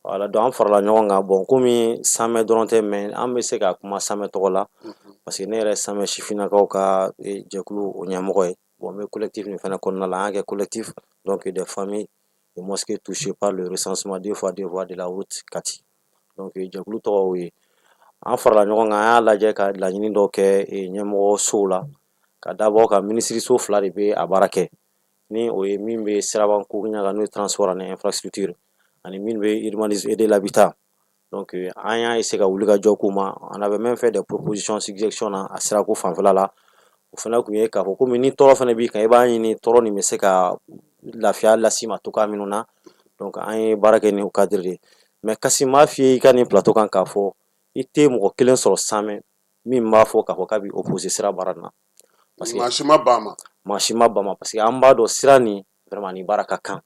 Voilà, donc an farala ɲɔgɔn kan bon komi Samɛ dɔrɔn tɛ mais an bɛ se ka kuma Samɛ tɔgɔ la parce que ne yɛrɛ ye Samɛ sifinnakaw ka jɛkulu o ɲɛmɔgɔ ye bon n bɛ collectif nin fana kɔnɔna la an y'a kɛ collectif donc des familles de mosquées touchées par le recensement deux fois de la route Kati donc jɛkulu tɔgɔ y'o ye an farala ɲɔgɔn kan an y'a lajɛ ka laɲini dɔw kɛ ɲɛmɔgɔsow la ka dabɔ ka minisiriso 2 de bɛ a baara kɛ ni o ye min bɛ sirabanko ɲaga n'o ye transport ani infrastructure ani min bɛ urbanisme et de l'habitat donc an y'a essayer ka wuli ka jɔ k'u ma on avait même fait des propositions suggestions na a sirako fanfɛla la o fana tun ye k'a fɔ komi ni tɔɔrɔ fana b'i kan i b'a ɲini tɔɔrɔ nin bɛ se ka lafiya las'i ma cogoya minnu na donc an ye baara kɛ ni o cadre de ye mais Kasi n b'a f'i ye i ka nin plateau kan k'a fɔ i tɛ mɔgɔ kelen sɔrɔ Samɛ min b'a fɔ k'a fɔ k'a bɛ opposer sira baara nin na parce que maa si ma ban a ma parce que an b'a dɔn sira nin vraiment nin baara ka kan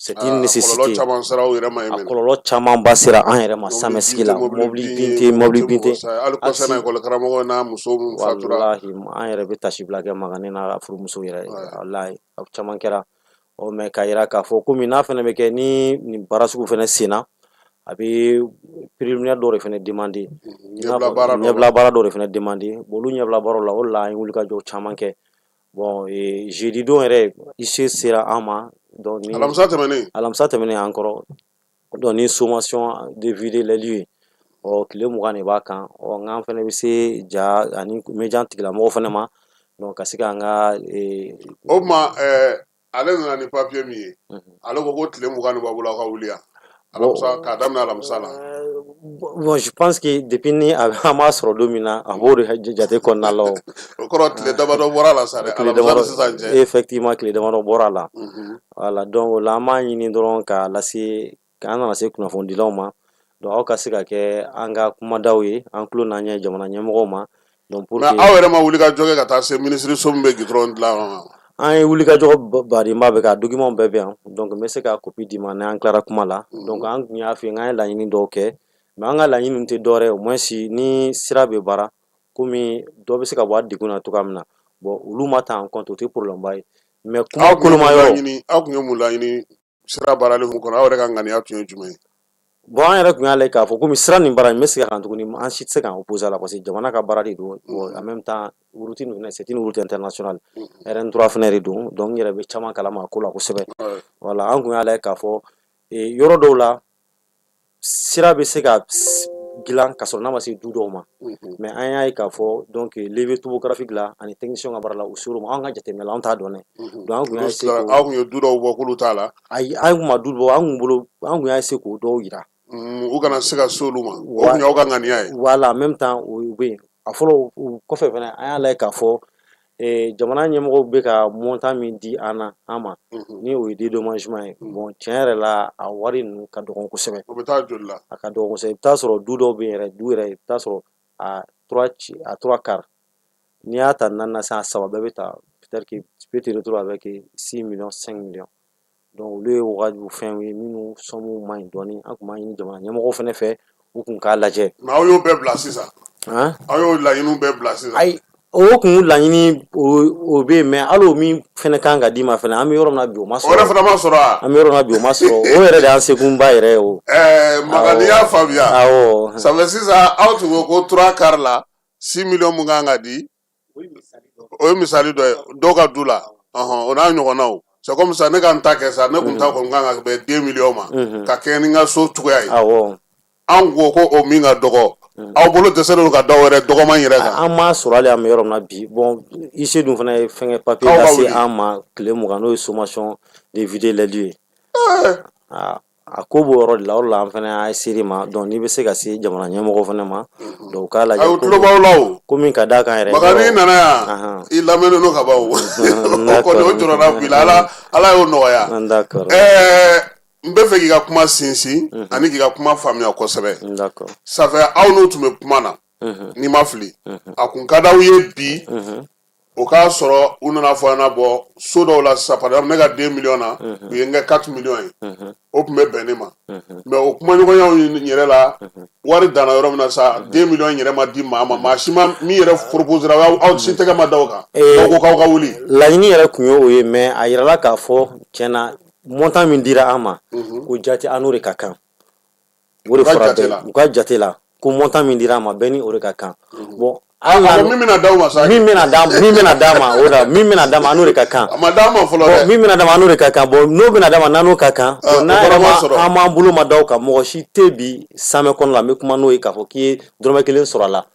c'est une nécessité a kɔlɔlɔ camanba sera an yɛrɛ ma Samɛ sigi la mobili bin tɛ walahi an yɛrɛ bɛ tasibila kɛ Magani n'a furumuso yɛrɛ walahi a caman kɛra mais k'a jira k'a fɔ komi n'a fana bɛ kɛ ni nin baara sugu fana senna a bɛ préliminaire dɔw de fana demander ɲɛbila baara dɔw de fana demander bon olu ɲɛbila baaraw la o de la an ye wulikajɔ caman kɛ bon jeudi don yɛrɛ ICE sera an ma donc alamisa tɛmɛnen an kɔrɔ donc ni sommation de vider les lieux tile 20 de b'a kan nka an fana bɛ se ja ani médian tigilamɔgɔw fana ma donc ka se k'an ka o tuma ale nana ni papier min ye ale ko tile 20 de b'a bolo aw ka wuli yan alamisa k'a daminɛ alamisa la bon je pense que depuis ni an m'a sɔrɔ don min na a b'o de jate kɔnɔna la o kɔrɔ tile damadɔ bɔra la sa dɛ alamisa ni sisan cɛ effectivement tile damadɔ bɔra la voilà donc o la an b'a ɲini dɔrɔn k'a lase k'an nana se kunnafonidilaw ma donc aw ka se ka kɛ an ka kumadaw ye an tulo n'an ɲɛ jamana ɲɛmɔgɔw ma donc pour que aw yɛrɛ ma wuli ka jɔ kɛ ka taa se minisiriso min bɛ goudron dilan an ye wulikajɔ badenba bɛ ka document bɛɛ bɛ yan donc n bɛ se ka copie d'i ma n'an tilara kuma la donc an tun y'a fɛ k'an ye laɲini dɔw kɛ mais an ka laɲini tɛ dɔwɛrɛ ye au moins ni sira bɛ baara komi dɔ bɛ se ka bɔ a degun na cogoya min na bon olu ma ta en compte o tɛ problème ba ye mais kuma koloma yɔrɔ aw tun ye mun laɲini sira baarali mun kɔnɔ aw yɛrɛ ka ŋaniya tun ye jumɛn ye bon an yɛrɛ tun y'a lajɛ k'a fɔ komi sira nin baara in bɛ se ka kan tuguni an si tɛ se k'an opposer a la parce que jamana ka baara de don en même temps route nin fana c'est une route internationale RN3 fana de don donc n yɛrɛ bɛ caman kalama a ko la kosɛbɛ voilà an tun y'a lajɛ k'a fɔ yɔrɔ dɔw la sira bɛ se ka dilan ka sɔrɔ n'a ma se du dɔw ma mais an y'a ye k'a fɔ donc levé topographique la ani technicien ka baara la u ser'o ma an ka jateminɛ la an t'a dɔn dɛ donc an tun y'a essayer aw tun ye du dɔw bɔ k'olu t'a la ayi an tun ma du bɔ an tun y'a essayer k'o dɔw yira u kana se ka se olu ma o tun y'aw ka ŋaniya ye voilà en même temps o bɛ yen a fɔlɔ o kɔfɛ fana an y'a lajɛ k'a fɔ jamana ɲɛmɔgɔw bɛ ka montant min di an ma ni o ye dédommagement ye bon tiɲɛ yɛrɛ la a wari ninnu ka dɔgɔ kosɛbɛ o bɛ taa joli la a ka dɔgɔ kosɛbɛ i bɛ taa sɔrɔ du dɔw bɛ yen yɛrɛ i bɛ taa sɔrɔ a 3 quarts n'i y'a ta naani na sisan a saba bɛɛ bɛ ta peut-être que tu peux te retrouver avec 6 millions 5 millions donc olu ye wagaju fɛnw ye minnu sɔnmu man ɲi dɔɔni an tun b'a ɲini jamana ɲɛmɔgɔw fana fɛ u kun k'a lajɛ mais aw y'o bɛɛ bila sisan aw y'o laɲiniw bɛɛ bila sisan ayi o kun laɲini o bɛ yen mais hali o min fana kan ka d'i ma fana an bɛ yɔrɔ min na bi o ma sɔrɔ o yɛrɛ fana ma sɔrɔ wa an bɛ yɔrɔ min na bi o ma sɔrɔ o yɛrɛ de y'an sekunba yɛrɛ ye o Magani y'a faamuya awɔ ça fait sisan aw tun ko ko 3 quarts la 6 millions mun kan ka di o ye misali dɔ ye dɔw ka du la o n'a ɲɔgɔnnaw c'est comme ça ne ka n ta kɛ sa ne kun ta kɔni kan ka bɛn 2 millions ma ka kɛ ni n ka so cogoya ye an ko ko o min ka dɔgɔ aw bolo dɛsɛ don ka dɔw wɛrɛ dɔgɔman yɛrɛ kan an m'a sɔrɔ hali an bɛ yɔrɔ min na bi bon ICE dun fana ye fɛngɛ papier lase an ma tile 20 n'o ye sommation de vider les lieux a ko b'o yɔrɔ de la o de la an fana y'a essayer ma donc n'i bɛ se ka se jamana ɲɛmɔgɔw fana ma donc u k'a lajɛ aw tulo b'aw la o ko min ka d'a kan yɛrɛ Magani nana yan i lamɛnnen don ka ban o kɔni o jɔrɔna bi la ala y'o nɔgɔya d'accord n bɛ fɛ k'i ka kuma sinsin ani k'i ka kuma faamuya kosɛbɛ d'accord ça fait aw n'u tun bɛ kuma na n'i ma fili a kun ka d'aw ye bi o k'a sɔrɔ u nana fɔ an na bɔ so dɔw la sisan par exemple ne ka 2 millions na u ye n kɛ 4 millions ye o tun bɛ bɛn ne ma mais o kumaɲɔgɔnyaw yɛrɛ la wari danna yɔrɔ min na sa 2 millions yɛrɛ ma di maa ma maa si ma min yɛrɛ proposera aw si tɛgɛ ma da o kan aw ko k'aw ka wuli laɲini yɛrɛ kun ye o ye mais a yirala k'a fɔ tiɲɛna montant min dira an ma ko jate an n'o de ka kan o de fɔra bɛɛ u ka jate la ko montant min dira a ma bɛɛ ni o de ka kan bon min bɛna d'aw ma sa min bɛna d'a ma o la min bɛna d'a ma n'o de ka kan a ma d'a ma fɔlɔ dɛ min bɛna d'a ma n'o de ka kan bon n'o bɛna d'a ma n'o ka kan n'a yɛrɛ ma an m'an bolo ma d'aw kan mɔgɔ si tɛ bi samɛ kɔnɔ la n bɛ kuma n'o ye k'a fɔ k'i ye dɔrɔmɛ 1 sɔrɔ a la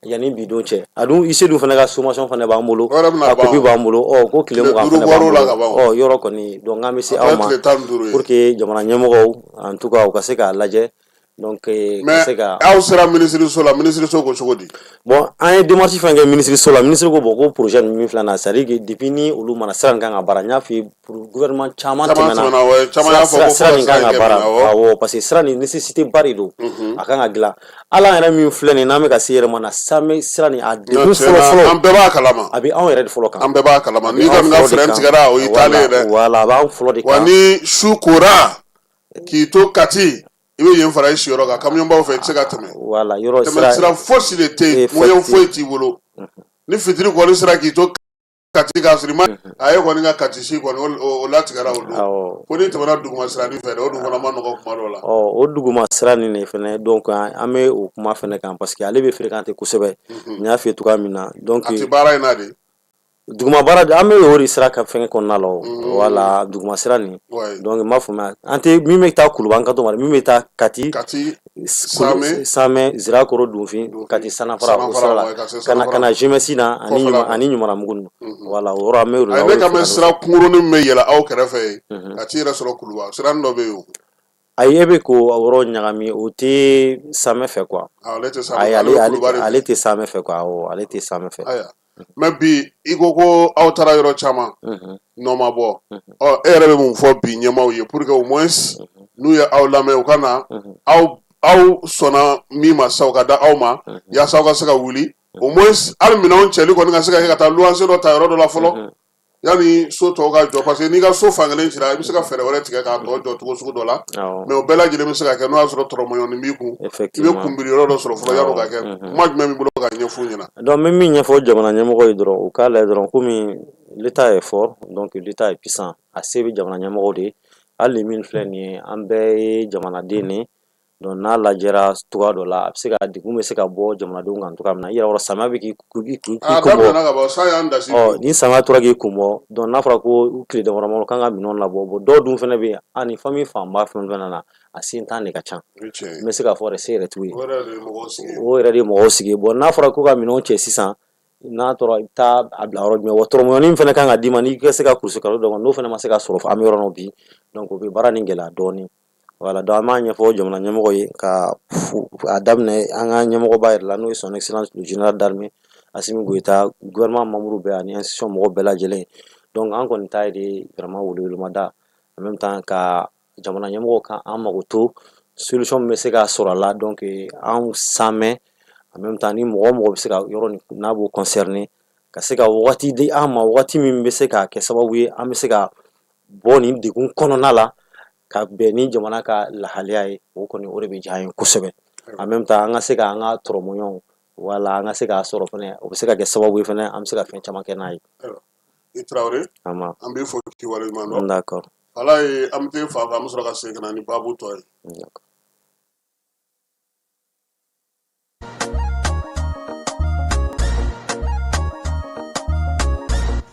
yanni bi don cɛ a dun IC dun fana ka sommation fana b'an bolo a copie b'an bolo ko tile 20 fana b'an bolo yɔrɔ kɔni donc an bɛ se aw ma pour que jamana ɲɛmɔgɔw en tout cas u ka se k'a lajɛ donc mais aw sera ministre la ministre ko cogo di bon an ye démarche fɛn kɛ ministre la ministre ko bon ko projet min filɛ na c'est à dire que depuis ni olu mana sira kan ka baara n y'a f'i pour gouvernement caman tɛmɛna sira nin kan ka baara awɔ parce que sira nin nécessité ba de don a kan ka dilan ala yɛrɛ min filɛ nin n'an bɛ ka se yɛrɛ ma na samɛ sira nin a degun fɔlɔ an bɛɛ b'a kalama a bɛ anw yɛrɛ de fɔlɔ kan an bɛɛ b'a kalama n'i kɔni ka frein tigɛra o y'i taalen dɛ voilà a b'anw fɔlɔ de kan wa ni su kora k'i to Kati i bɛ yen fara i siyɔrɔ kan kamiyɔnbaw fɛ i tɛ se ka tɛmɛ voilà yɔrɔ sira fosi de tɛ yen moyen foyi t'i bolo ni fitiri kɔni sera k'i to Kati k'a sɔrɔ i ma a ye kɔni ka Kati si kɔni o latigɛra o don ko n'i tɛmɛna duguma siranin fɛ dɛ o dun fana ma nɔgɔ kuma dɔw la o duguma sira nin de fɛnɛ donc an bɛ o kuma fɛnɛ kan parce que ale bɛ fréquenter kosɛbɛ n y'a f'i ye cogoya min na donc a tɛ baara in na de duguma baara an bɛ o de sira ka fɛngɛ kɔnɔna la wala duguma sira nin donc n b'a faamuya an tɛ min bɛ taa Kuluba an ka to ma min bɛ taa Kati Samɛ Zirakɔrɔ Donfin Kati Sanafara o sira la ka na Jemɛsi na ani Ɲumanamugu wala o yɔrɔ an bɛ o de la. ne ka mɛn sira kunkurunin bɛ yɛlɛ aw kɛrɛfɛ yen ka t'i yɛrɛ sɔrɔ Kuluba sira dɔ bɛ yen o. ayi e bɛ k'o yɔrɔ ɲagami o tɛ Samɛ fɛ quoi. ale tɛ Samɛ fɛ quoi awɔ ale tɛ Samɛ fɛ. mais bi i ko aw taara yɔrɔ caman nɔ ma bɔ e yɛrɛ bɛ mun fɔ bi ɲɛmaaw ye pour que au moins n'u ye aw lamɛn u ka na aw sɔnna min ma sisan u ka da aw ma yaasa aw ka se ka wuli au moins hali minɛnw cɛli kɔni ka se ka kɛ ka taa luwanse dɔ ta yɔrɔ dɔ la fɔlɔ yanni so tɔw ka jɔ parce que n'i ka so fankelen cira i bɛ se ka fɛɛrɛ wɛrɛ tigɛ k'a tɔ jɔ cogo sugu dɔ la mais o bɛɛ lajɛlen bɛ se ka kɛ n'o y'a sɔrɔ tɔrɔmɔɲɔni b'i kun i bɛ kunbiri yɔrɔ dɔ sɔrɔ fɔlɔ yan'o ka kɛ kuma jumɛn b'i bolo ka ɲɛf'u ɲɛna. donc n bɛ min ɲɛfɔ jamana ɲɛmɔgɔ ye dɔrɔn u k'a lajɛ dɔrɔn komi l'état est fort donc l'état est puissant a se bɛ jamana ɲɛmɔgɔw de hali min filɛ nin ye an bɛɛ ye jamanaden de donc n'a lajɛra cogoya dɔ la a bɛ se ka degun bɛ se ka bɔ jamanadenw kan cogoya min na i yɛrɛ samiya bɛ k'i kun bɔ ni samiya tora k'i kun bɔ donc n'a fɔra ko tile damadamani kan ka minɛnw labɔ bon dɔw dun fana bɛ yen ani famille fanba fɛn fɛn na a sen tan de ka ca n bɛ se k'a fɔ yɛrɛ se yɛrɛ t'u ye o yɛrɛ de ye mɔgɔw sigi bon n'a fɔra ko ka minɛnw cɛ sisan n'a tora i bɛ taa a bila yɔrɔ jumɛn wa tɔrɔmɔɲɔni fana kan ka d'i ma n'i ka se ka kurusi kalo dɔ n'o fana ma se ka sɔrɔ an bɛ yɔrɔ min bi donc o bɛ baara nin gɛlɛya dɔɔnin. Voilà, donc an b'a ɲɛfɔ jamana ɲɛmɔgɔ ye ka a daminɛ an ka ɲɛmɔgɔba yɛrɛ la n'o ye son excellence le général d'armée Assimi Goïta gouvernement membre bɛɛ ani institution mɔgɔw bɛɛ lajɛlen donc an kɔni ta ye de vraiment welewelemada en même temps ka jamana ɲɛmɔgɔw ka an mago to solution min bɛ se ka sɔrɔ a la donc anw samɛ en même temps ni mɔgɔ o mɔgɔ bɛ se ka yɔrɔ nin n'a b'o concerné ka se ka wagati di an ma wagati min bɛ se ka kɛ sababu ye an bɛ se ka bɔ nin degun kɔnɔna la ka bɛn ni jamana ka lahalaya ye o kɔni o de bɛ diya an ye kosɛbɛ en même temps an ka se ka an ka tɔrɔmɔɲɔw wala an ka se k'a sɔrɔ fana o bɛ se ka kɛ sababu ye fana an bɛ se ka fɛn caman kɛ n'a ye. i Traoré an b'i fo k'i waleɲuman dɔn. d'accord ala ye an bɛ t'e fan fɛ an bɛ sɔrɔ ka segin ka na ni baabu tɔ ye.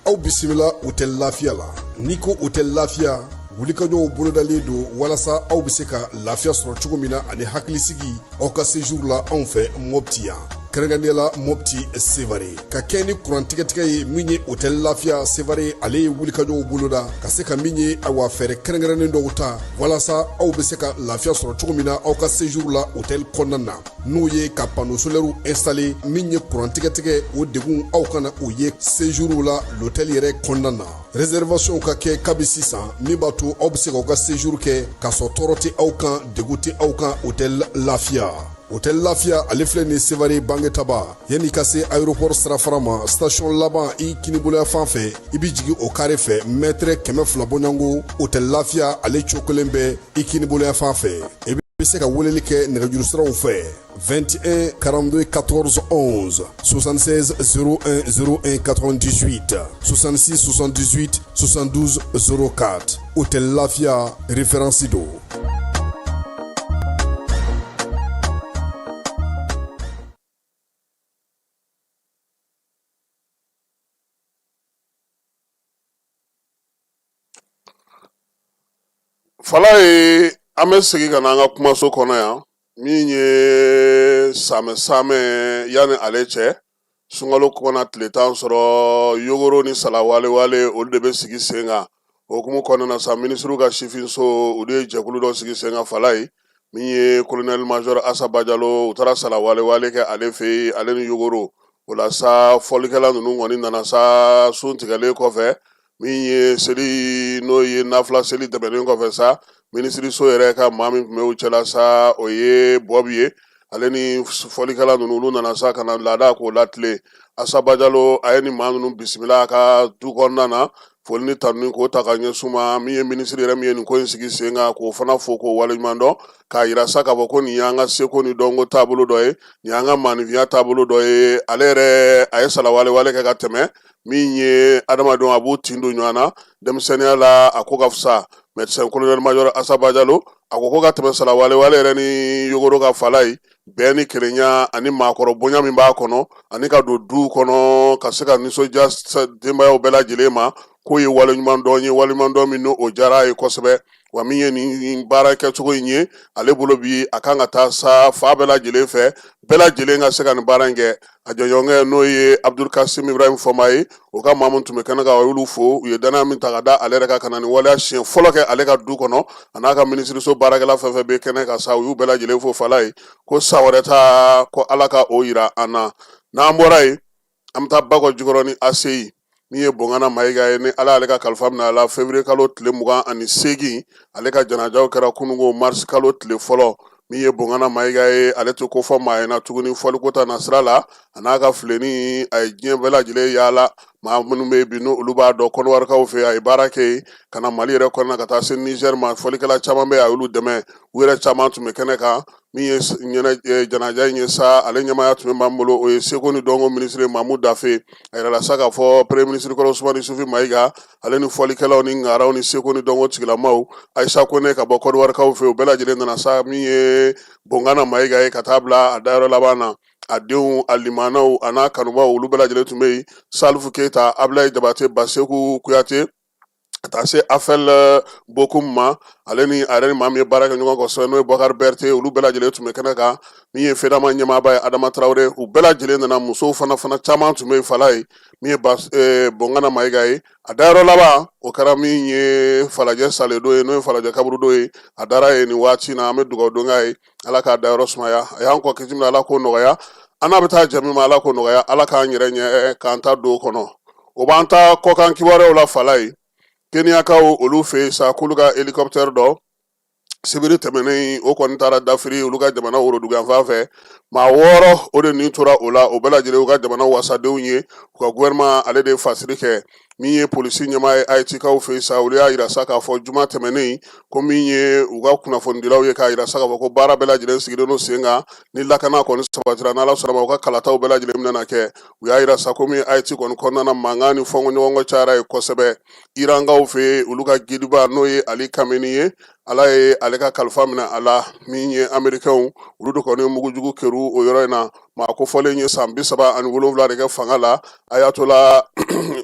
aw bisimila hôtel Lafiya la n'i ko hôtel Lafiya wulikajɔw bolodalen don walasa aw bɛ se ka lafiya sɔrɔ cogo min na ani hakilisigi aw ka séjour la anw fɛ Mopti yan kɛrɛnkɛrɛnnenya la Mopti Sevare ka kɛ ni kurantigɛtigɛ ye min ye hôtel Lafiya Sevare ale ye wulikajɔw boloda ka se ka min ye awa fɛɛrɛ kɛrɛnkɛrɛnnen dɔw ta walasa aw bɛ se ka lafiya sɔrɔ cogo min na aw ka séjour la hôtel kɔnɔna na n'o ye ka panneau solaire installé min ye kurantigɛtigɛ o degun aw kana o ye séjour la l'hôtel yɛrɛ kɔnɔna na réservation ka kɛ kabi sisan min b'a to aw bɛ se k'aw ka séjour kɛ k'a sɔrɔ tɔɔrɔ tɛ aw kan degun tɛ aw kan hôtel Lafiya. hôtel Lafiya ale filɛ nin Sevare Bangetaba yanni ka se aéroport sirafara ma station laban i kiniboloya fan fɛ i bɛ jigin o carré fɛ mètre 200 bɔɲɔngo hôtel Lafiya ale cokolen bɛ i kiniboloya fan fɛ i bɛ se ka weleli kɛ nɛgɛjuru siraw fɛ 21 42 14 11 76 01 01 98 66 78 72 04 hôtel Lafiya référence do. fala ye an bɛ segi ka na an ka kumaso kɔnɔ yan min ye same yanni ale cɛ sunkalo kɔnɔ tile 10 sɔrɔ yogoro ni salawale olu de bɛ sigi sen kan o hukumu kɔnɔna na sa minisiriw ka sifinso olu ye jɛkulu dɔ sigi sen kan fala ye min ye colonel major Asaba Jalo u taara salawale kɛ ale fɛ yen ale ni yogoro o la sa fɔlikɛla ninnu kɔni nana sa sun tigɛlen kɔfɛ min ye seli n'o ye nafila seli tɛmɛnen kɔfɛ sa minisiriso yɛrɛ ka maa min tun bɛ u cɛla sa o ye Bɔbi ye ale ni fɔlikɛla ninnu olu nana sa ka na laada k'o latile Asaba Jalo a ye ni maa ninnu bisimila a ka du kɔnɔna na foli ni tanuni k'o ta ka ɲɛsin ma min ye minisiri yɛrɛ min ye nin ko in sigi sen kan k'o fana fo k'o waleɲuman dɔn k'a yira sa k'a fɔ ko nin y'an ka seko ni dɔnko taabolo dɔ ye nin y'an ka maanifinya taabolo dɔ ye ale yɛrɛ a ye salawale kɛ ka tɛmɛ min ye adamadenw a b'u tin don ɲɔgɔn na denmisɛnninya la a ko ka fisa médecin colonel major Asaba Jalo a ko ka tɛmɛ salawale yɛrɛ ni yogoro ka fala ye bɛɛ ni kelenya ani maakɔrɔ bonya min b'a kɔnɔ ani ka don du kɔnɔ ka se ka nisɔndiya denbayaw bɛɛ lajɛlen ma k'o ye waleɲuman dɔn ye waleɲuman dɔn min n'o diyara a ye kosɛbɛ wa min ye nin baara kɛcogo in ye ale bolo bi a kan ka taa sa fa bɛɛ lajɛlen fɛ bɛɛ lajɛlen ka se ka nin baara in kɛ a jɔɲɔgɔnkɛ n'o ye Abdul Kasim Ibrahim Fɔma ye o ka maa min tun bɛ kɛnɛ kan o y'olu fo u ye danaya min ta ka da ale yɛrɛ kan ka na nin waleya siɲɛ fɔlɔ kɛ ale ka du kɔnɔ a n'a ka minisiriso baarakɛla fɛn fɛn bɛ kɛnɛ kan sa u y'u bɛɛ lajɛlen fo fala ye ko sa wɛrɛ ta ko ala ka o yira an na n'an bɔra yen an bɛ taa Bakɔ Jikɔrɔ ni ACI min ye Bongana Mayiga ye ni ala ale ka kalifa minɛ a la février kalo tile 28 ale ka janajaw kɛra kunungo mars kalo tile fɔlɔ min ye Bongana Mayiga ye ale tɛ ko fɔ maa ye na tuguni fɔliko ta nasira la a n'a ka fileni a ye diɲɛ bɛɛ lajɛlen yaala maa minnu bɛ yen bi n'olu b'a dɔn kɔnɔwarikaw fɛ a ye baara kɛ yen ka na Mali yɛrɛ kɔnɔna ka taa se Niger ma fɔlikɛla caman bɛ yen a y'olu dɛmɛ u yɛrɛ caman tun bɛ kɛnɛ kan min ye janaja in ye sa ale ɲɛmaaya tun b'an bolo o ye seko ni dɔnko minisiri Mamu Dafe a yɛrɛla sa k'a fɔ premier ministre kɔrɔ Usumani Sufi Mayiga ale ni fɔlikɛlaw ni ngaraw ni seko ni dɔnko tigilamaw Ayisa Kone ka bɔ kɔdiwarikaw fɛ u bɛɛ lajɛlen nana sa min ye Bongana Mayiga ye ka taa bila a dayɔrɔ laban na a denw a limanaw a n'a kanubaw olu bɛɛ lajɛlen tun bɛ yen Salifu Keyita Ablaye Jabate Baseku Kuyate ka taa se Afel Bokum ma ale ni a yɛrɛ ni maa min ye baara kɛ ɲɔgɔn kɔsɛbɛ n'o ye Bɔkari Bɛrite olu bɛɛ lajɛlen tun bɛ kɛnɛ kan min ye FEDAMA ɲɛmaaba ye Adama Tarawele u bɛɛ lajɛlen nana musow fana caman tun bɛ yen fala ye min ye Bongana Mayiga ye a dayɔrɔ laban o kɛra min ye Falajɛ Saledo ye n'o ye Falajɛ Kaburudo ye a dara ye nin waati na an bɛ dugawu don k'a ye ala k'a dayɔrɔ sumaya a y'an kɔ kisi min ala k'o nɔgɔya an n'a bɛ taa jɛmi ma ala k'o nɔgɔya ala k'an yɛrɛ ɲɛ k'an ta don o kɔnɔ o b'an ta kɔkan kibaruyaw la fala ye Keniyakaw olu fɛ sa k'olu ka hélicoptère dɔ sibiri tɛmɛnen o kɔni taara dafiri olu ka jamana worodugan fan fɛ maa 6 o de nin tora o la o bɛɛ lajɛlen u ka jamana wasadenw ye u ka gouvernement ale de fasiri kɛ min ye polisi ɲɛmaa ye Ayitikaw fɛ sa olu y'a yira sa k'a fɔ juma tɛmɛnen ko min ye u ka kunnafonidilaw ye k'a yira sa k'a fɔ ko baara bɛɛ lajɛlen sigilen don sen kan ni lakana kɔni sabatira n'ala sɔnna ma u ka kalataw bɛɛ lajɛlen bɛna kɛ u y'a yira sa ko min Ayiti kɔni kɔnɔna na mankan ni fɔnkɔ ɲɔgɔnkɔ cayara ye kosɛbɛ Irankaw fɛ olu ka gidiba n'o ye Ali Kameni ye ala ye ale ka kalifa minɛ a la min ye Amerikɛnw olu de kɔni mugujugu kɛru o yɔrɔ in na maa kofɔlen ye san 37 de kɛ fanga la Ayatola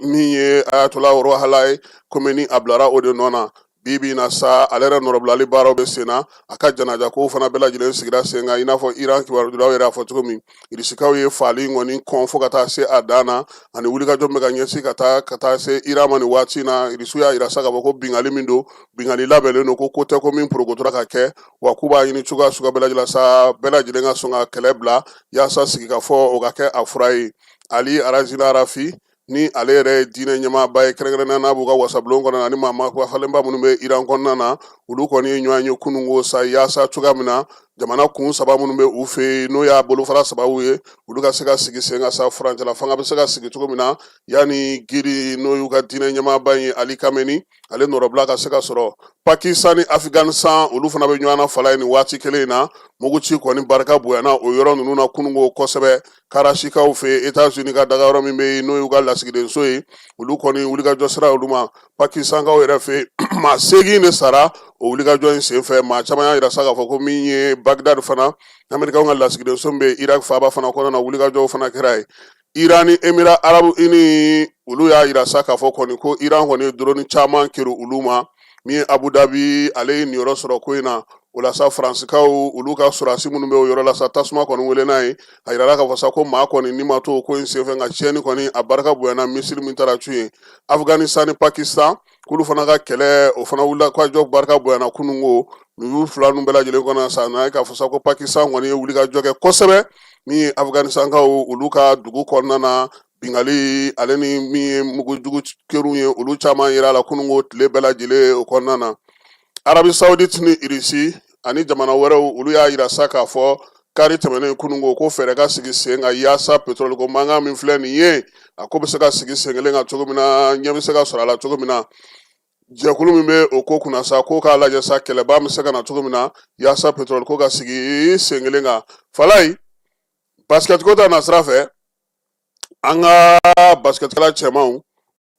min ye Ayatola Orohalaye Komeni a bilara o de nɔ na bibi na sa ale yɛrɛ nɔrɔbilali baaraw bɛ sen na a ka janaja kow fana bɛɛ lajɛlen sigira sen kan i n'a fɔ Iran kibarudilaw yɛrɛ y'a fɔ cogo min Irisikaw ye faali kɔni kɔn fo ka taa se a dan na ani wulikajɔ bɛ ka ɲɛsin ka taa se Iran ma nin waati na Irisiw y'a yira sa k'a fɔ ko bingali min don bingali labɛnlen don ko tɛ ko min porokotora ka kɛ wa k'u b'a ɲini cogoya suguya bɛɛ lajɛlen sa bɛɛ lajɛlen ka sɔn ka kɛlɛ bila yaasa sigi ka fɔ o ka kɛ a fura ye Ali Arazina Arafi ni ale yɛrɛ ye diinɛ ɲɛmaaba ye kɛrɛnkɛrɛnnenya n'a b'u ka wasabulon kɔnɔ ani maa falenba minnu bɛ Iran kɔnɔna na olu kɔni ye ɲɔgɔn ye kunungo sa yaasa cogoya min na jamana kun 3 minnu bɛ u fɛ n'o y'a bolofara 3 ye olu ka se ka sigi sen ka sa furancɛla fanga bɛ se ka sigi cogo min na yanni giri n'o y'u ka diinɛ ɲɛmaaba ye Ali Kameni ale nɔrɔbila ka se ka sɔrɔ Pakistan ni Afghanistan olu fana bɛ ɲɔgɔn na fala ye nin waati kelen in na muguci kɔni barika bonyana o yɔrɔ ninnu na kunungo kosɛbɛ Karashikaw fɛ États-Unis ka daga yɔrɔ min bɛ yen n'o y'u ka lasigidenso ye olu kɔni wulikajɔ sira olu ma Pakistankaw yɛrɛ fɛ maa 8 de sara o wulikajɔ in senfɛ maa caman y'a yira sa k'a fɔ ko min ye Bagdad fana Amerikaw ka lasigidenso min bɛ Irak faaba fana kɔnɔna na wulikajɔw fana kɛra ye Iran ni Émirats Arabes Unis olu y'a yira sa k'a fɔ kɔni ko Iran kɔni ye drone caman kɛru olu ma min ye Abu Dhabi ale ye niyɔrɔ sɔrɔ ko in na o la sa Faransikaw olu ka surasi minnu bɛ o yɔrɔ la sa tasuma kɔni wele n'a ye a yirala k'a fɔ sa ko maa kɔni ni ma to ko in senfɛ nka tiɲɛni kɔni a barika bonyana Misiri min taara cun ye Afghanistan ni Pakistan k'olu fana ka kɛlɛ o fana wulila k'a jɔ barika bonyana kununko nin y'u fila ninnu bɛɛ lajɛlen kɔnɔ sa n'a ye k'a fɔ sa ko Pakistan kɔni ye wulikajɔ kɛ kosɛbɛ min ye Afghanistankaw olu ka dugu kɔnɔna na bingali ale ni min ye mugujugu kɛru ye olu caman yira la kununko tile bɛɛ lajɛlen o kɔnɔna na Arabi Saoudite ni Irisi ani jamana wɛrɛw olu y'a yira sa k'a fɔ kari tɛmɛnen kununko ko fɛɛrɛ ka sigi sen ka yaasa pétrole ko mankan min filɛ nin ye a ko bɛ se ka sigi sen kelen kan cogo min na ɲɛ bɛ se ka sɔrɔ a la cogo min na jɛkulu min bɛ o ko kunna sa ko k'a lajɛ sa kɛlɛba bɛ se ka na cogo min na yaasa pétrole ko ka sigi sen kelen kan Falaye basket ko ta na sira fɛ an ka basketkɛla cɛmanw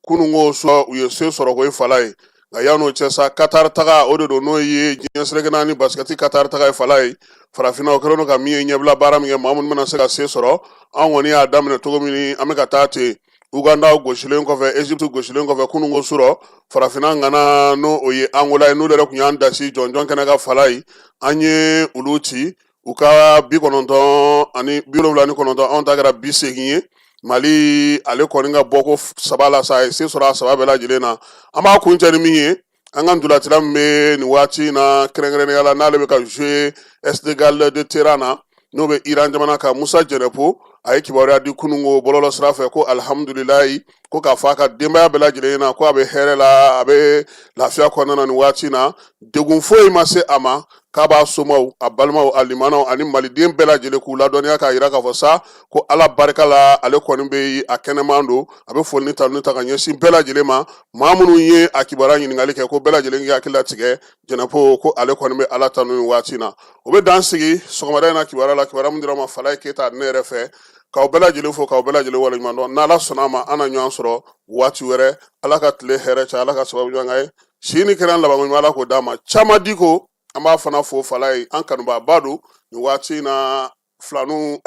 kununko sɔ u ye se sɔrɔ ko ye Falaye nka yan'o cɛ sa Qatar taga o de don n'o ye diɲɛ selekena ni basketi Qatar taga ye Falaye farafinna o kɛlen don ka min ye ɲɛbila baara min kɛ maa minnu bɛna se ka se sɔrɔ an kɔni y'a daminɛ cogo min an bɛ ka taa ten Uganda gosilen kɔfɛ Egypte gosilen kɔfɛ kununko sɔrɔ farafinna ngana n'o o ye Angola ye n'olu yɛrɛ tun y'an dasi jɔnjɔn kɛnɛ ka Falaye an ye olu ci u ka 99 ani 79 anw ta kɛra 80 ye Mali ale kɔni ka bɔko saba la sa a ye se sɔrɔ a saba bɛɛ lajɛlen na an b'a kun cɛ ni min ye an ka ndolatila min bɛ nin waati in na kɛrɛnkɛrɛnnenya la n'ale bɛ ka jouer Esteghlal de Téhéran na n'o bɛ Iran jamana kan Musa Jɛnɛpo a ye kibaruya di kununko bɔlɔlɔ sira fɛ ko alihamudulilayi ko k'a fɔ a ka denbaya bɛɛ lajɛlen na ko a bɛ hɛrɛ la a bɛ lafiya kɔnɔna na nin waati in na degun foyi ma se a ma k'a b'a somaw a balimaw a limanaw ani maliden bɛɛ lajɛlen k'u ladɔnniya k'a yira k'a fɔ sa ko ala barika la ale kɔni bɛ a kɛnɛman don a bɛ foli ni tanuni ta ka ɲɛsin bɛɛ lajɛlen ma maa minnu ye a kibaruya ɲininkali kɛ ko bɛɛ lajɛlen k'i hakili latigɛ Jɛnɛpo ko ale kɔni bɛ ala tanu nin waati in na o bɛ dan sigi sɔgɔmada in na kibaruya la kibaruya min dira ma Falaye Keyita ne yɛrɛ fɛ k'aw bɛɛ lajɛlen fo k'aw bɛɛ lajɛlen waleɲuman dɔn n'ala sɔnna a ma an na ɲɔgɔn sɔrɔ waati wɛrɛ ala ka tile hɛrɛ cɛ ala ka sababu ɲuman ye si ni kɛnɛ laban ɲuman ala k'o d'a ma caman di ko an b'a fana fo Falaye an kanubaaba don nin waati in na filanu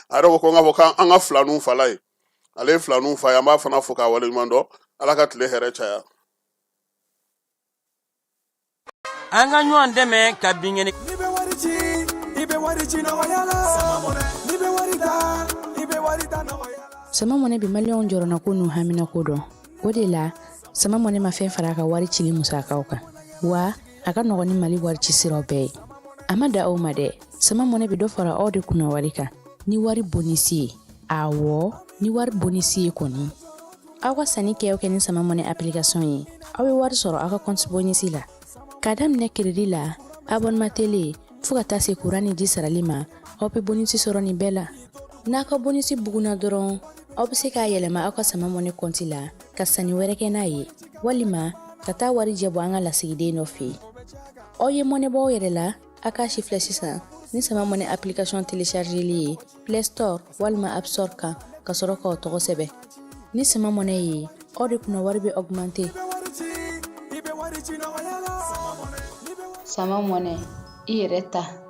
a yɛrɛ ko n k'a fɔ k'an ka filanu Falaye ale ye filanu fa ye an b'a fana fo k'a waleɲuman dɔn ala ka tile hɛrɛ caya an ka ɲɔgɔn dɛmɛ ka binkɛnɛ Sama mɔnɛ bi maliyɛnw jɔrɔna ko n'u hamina ko dɔn o de la sama mɔnɛ ma fɛn fara a ka wari cili musakaw kan wa a ka nɔgɔn ni Mali wari ci siraw bɛɛ ye a ma da aw ma dɛ sama mɔnɛ bi dɔ fara aw de kunna wari kan ni wari bonisi ye awɔ ni wari bonisi ye kɔni aw ka sanni kɛ ni sama mɔnɛ application ye aw bɛ wari sɔrɔ aw ka compte bonisi la k'a daminɛ crédit la abonnement télé fo ka taa se courant ni ji sarali ma aw bɛ bonisi sɔrɔ nin bɛɛ la n'a ka bonisi buguna dɔrɔn aw bɛ se k'a yɛlɛma aw ka sama mɔnɛ compte la ka sanni wɛrɛ kɛ n'a ye walima ka taa wari jɛ bɔ an ka lasigiden dɔ fɛ yen aw ye mɔnɛ bɔ aw yɛrɛ la a k'a si filɛ sisan ni sama mɔnɛ application téléchargeli ye Play Store walima App Store kan ka sɔrɔ k'aw tɔgɔ sɛbɛn ni sama mɔnɛ ye aw de kunna wari bɛ augmenter sama mɔnɛ i yɛrɛ ta